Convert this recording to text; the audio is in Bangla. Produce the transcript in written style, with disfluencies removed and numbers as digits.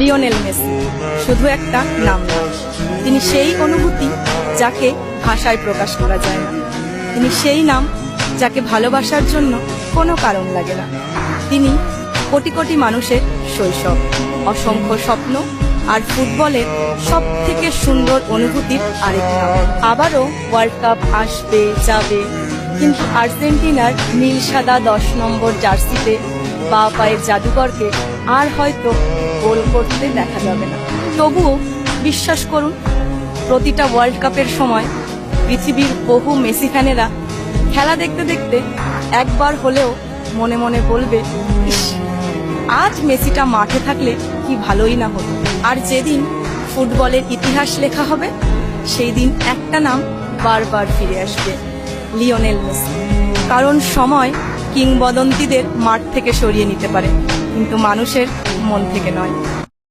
লিওনেল মেসি শুধু একটা নাম নয়, তিনি সেই অনুভূতি যাকে ভাষায় প্রকাশ করা যায় না। তিনি সেই নাম যাকে ভালোবাসার জন্য কোনো কারণ লাগে না। তিনি কোটি কোটি মানুষের শৈশব, অসংখ্য স্বপ্ন আর ফুটবলের সব থেকে সুন্দর অনুভূতির আরেক নাম। আবারও ওয়ার্ল্ড কাপ আসবে যাবে, কিন্তু আর্জেন্টিনার নীল সাদা 10 নম্বর জার্সিতে বা পায়ের জাদুকরকে আর হয়তো গোল করতে দেখা যাবে না। তবুও বিশ্বাস করুন, প্রতিটা ওয়ার্ল্ড কাপের সময় পৃথিবীর বহু মেসি ফ্যানেরা খেলা দেখতে দেখতে একবার হলেও মনে মনে বলবে, ইস, আজ মেসিটা মাঠে থাকলে কি ভালোই না হতো। আর যেদিন ফুটবলের ইতিহাস লেখা হবে, সেই দিন একটা নাম বারবার ফিরে আসবে, লিওনেল মেসি। কারণ সময় কিংবদন্তিদের মাঠ থেকে সরিয়ে নিতে পারে, কিন্তু মানুষের মন থেকে নয়।